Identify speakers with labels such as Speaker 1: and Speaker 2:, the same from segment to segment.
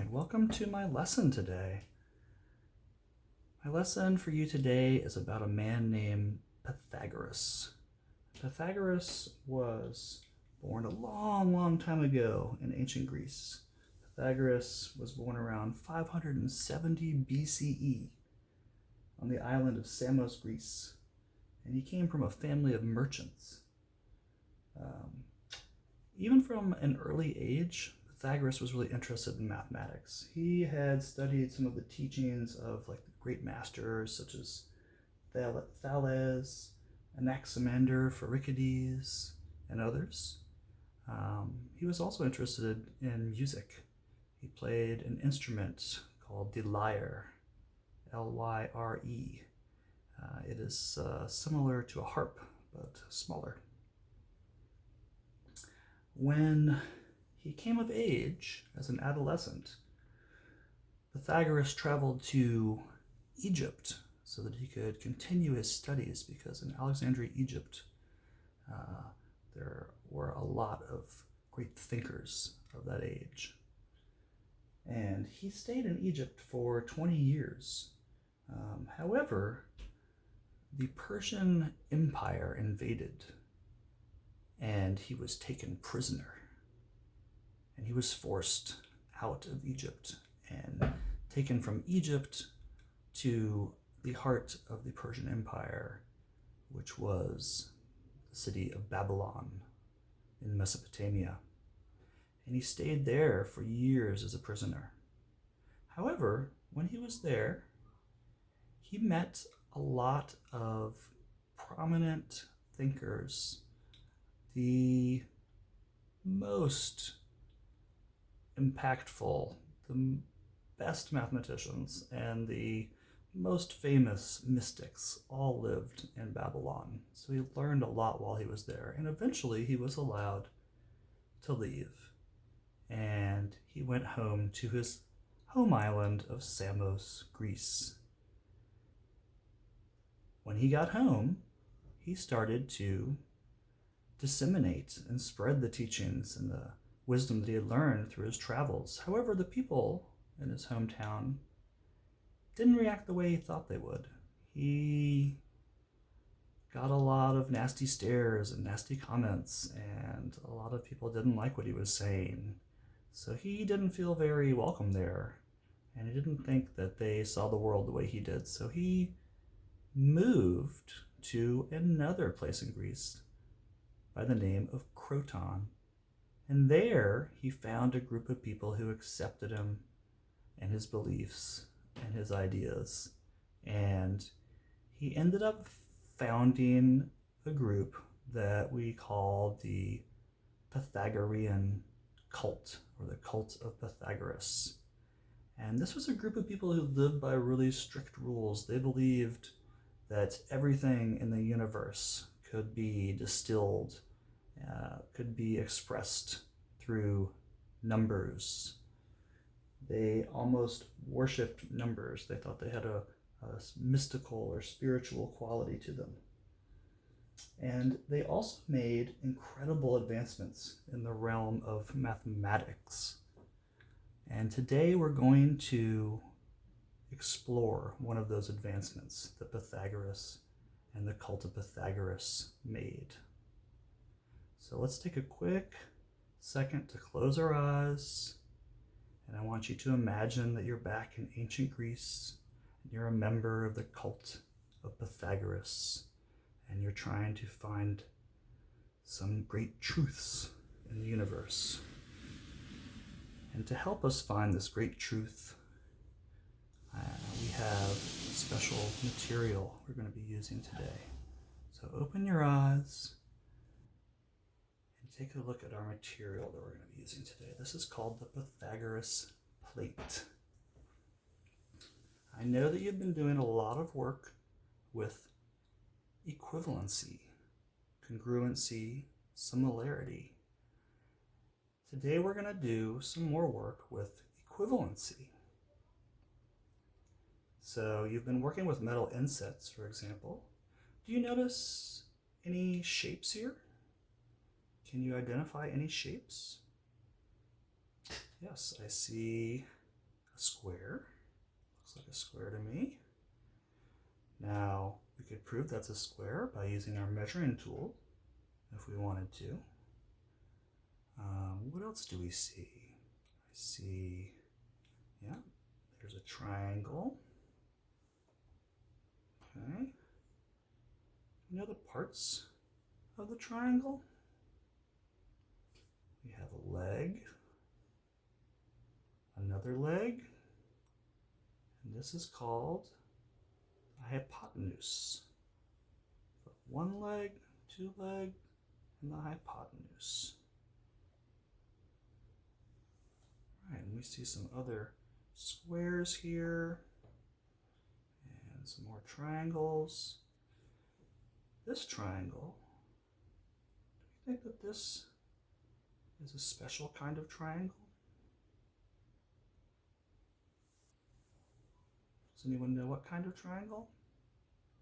Speaker 1: and welcome to my lesson today. My lesson for you today is about a man named Pythagoras. Pythagoras was born a long time ago in ancient Greece. Pythagoras was born around 570 BCE on the island of Samos, Greece, and he came from a family of merchants. Even from an early age, Pythagoras was really interested in mathematics. He had studied some of the teachings of the great masters such as Thales, Anaximander, Pherecydes, and others. He was also interested in music. He played an instrument called the lyre, Lyre. It is similar to a harp, but smaller. When he came of age as an adolescent, Pythagoras traveled to Egypt so that he could continue his studies, because in Alexandria, Egypt, there were a lot of great thinkers of that age. And he stayed in Egypt for 20 years. However, the Persian Empire invaded, and he was taken prisoner. And he was forced out of Egypt and taken from Egypt to the heart of the Persian Empire, which was the city of Babylon in Mesopotamia. And he stayed there for years as a prisoner. However, when he was there, he met a lot of prominent thinkers, the most impactful, the best mathematicians, and the most famous mystics all lived in Babylon. So he learned a lot while he was there, and eventually he was allowed to leave. And he went home to his home island of Samos, Greece. When he got home, he started to disseminate and spread the teachings and the wisdom that he had learned through his travels. However, the people in his hometown didn't react the way he thought they would. He got a lot of nasty stares and nasty comments, and a lot of people didn't like what he was saying. So he didn't feel very welcome there, and he didn't think that they saw the world the way he did. So he moved to another place in Greece by the name of Croton. And there he found a group of people who accepted him and his beliefs and his ideas. And he ended up founding a group that we call the Pythagorean cult, or the cult of Pythagoras. And this was a group of people who lived by really strict rules. They believed that everything in the universe could be distilled, could be expressed through numbers. They almost worshipped numbers. They thought they had a mystical or spiritual quality to them. And they also made incredible advancements in the realm of mathematics. And today we're going to explore one of those advancements that Pythagoras and the cult of Pythagoras made. So let's take a quick second to close our eyes, and I want you to imagine that you're back in ancient Greece, and you're a member of the cult of Pythagoras, and you're trying to find some great truths in the universe. And to help us find this great truth, we have a special material we're going to be using today. So open your eyes and take a look at our material that we're going to be using today. This is called the Pythagoras Plate. I know that you've been doing a lot of work with equivalency, congruency, similarity. Today we're going to do some more work with equivalency. So you've been working with metal insets, for example. Do you notice any shapes here? Can you identify any shapes? Yes, I see a square. Looks like a square to me. Now, we could prove that's a square by using our measuring tool if we wanted to. What else do we see? I see, yeah, there's a triangle. Okay. You know the parts of the triangle? We have a leg, another leg, and this is called a hypotenuse. So one leg, two leg, and the hypotenuse. All right, and we see some other squares here, and some more triangles. This triangle, do you think that this is a special kind of triangle? Does anyone know what kind of triangle?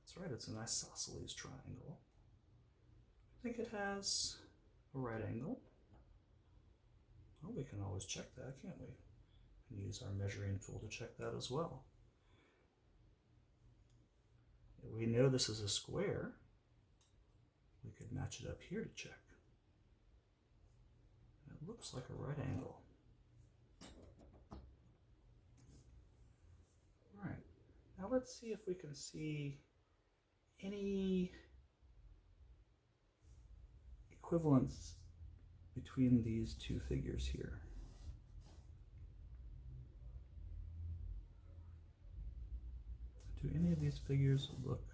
Speaker 1: That's right, it's an isosceles triangle. I think it has a right angle. Well, we can always check that, can't we? We can use our measuring tool to check that as well. If we know this is a square, we could match it up here to check. It looks like a right angle. All right, now let's see if we can see any equivalence between these two figures here. Do any of these figures look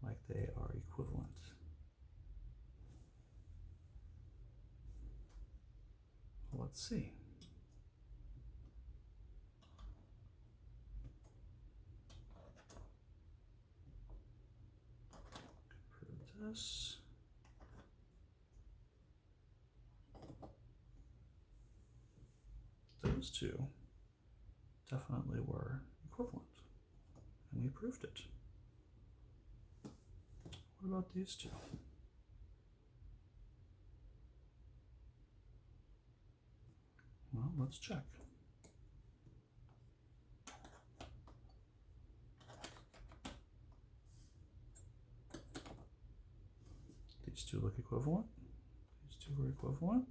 Speaker 1: like they are equivalent? Well, let's see. Prove this. Those two definitely were equivalent, and we proved it. What about these two? Well, let's check. These two look equivalent. These two are equivalent.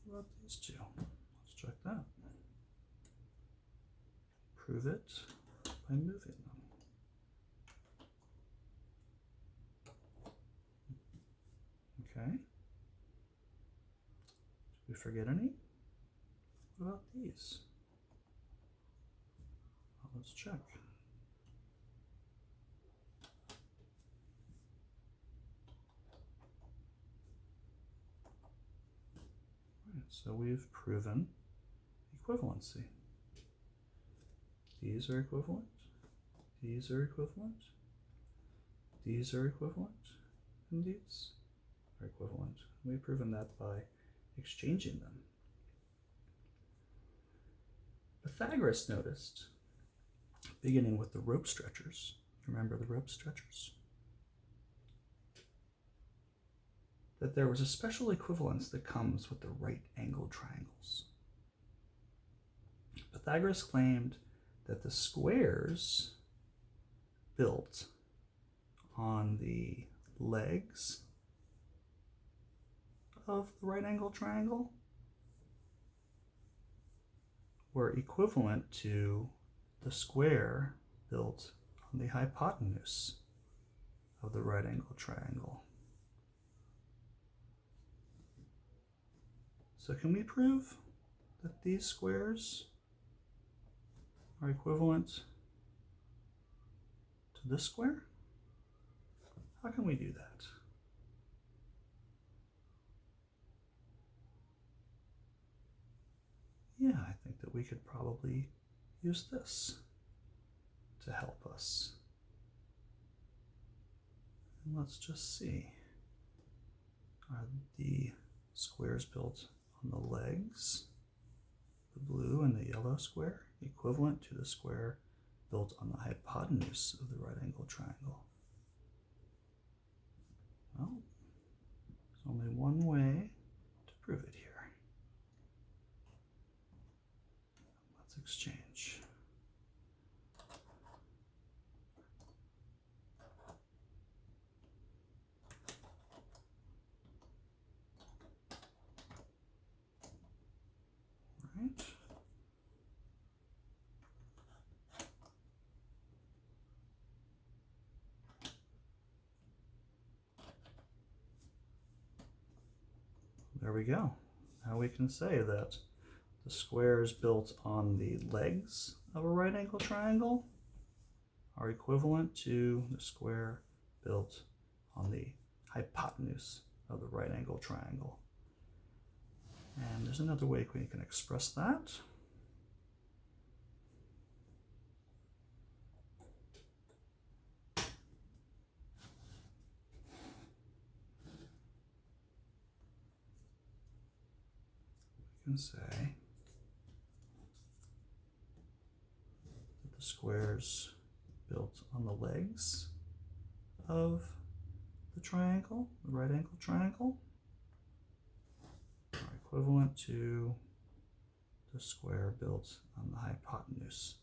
Speaker 1: What about these two? Let's check that. Prove it by moving them. Okay. Did we forget any? What about these? Well, let's check. Right, so we've proven equivalency. These are equivalent. These are equivalent. These are equivalent. And these are equivalent. We've proven that by exchanging them. Pythagoras noticed, beginning with the rope stretchers, remember the rope stretchers? That there was a special equivalence that comes with the right angled triangles. Pythagoras claimed that the squares built on the legs of the right angled triangle were equivalent to the square built on the hypotenuse of the right angled triangle. So can we prove that these squares are equivalent to this square? How can we do that? Yeah, I think that we could probably use this to help us. And let's just see. Are the squares built on the legs, the blue and the yellow square, equivalent to the square built on the hypotenuse of the right angled triangle? Well, there's only one way to prove it here. Let's exchange. Right. There we go. Now we can say that the squares built on the legs of a right angle triangle are equivalent to the square built on the hypotenuse of the right angle triangle. And there's another way we can express that. We can say that the squares built on the legs of the triangle, the right angle triangle, are equivalent to the square built on the hypotenuse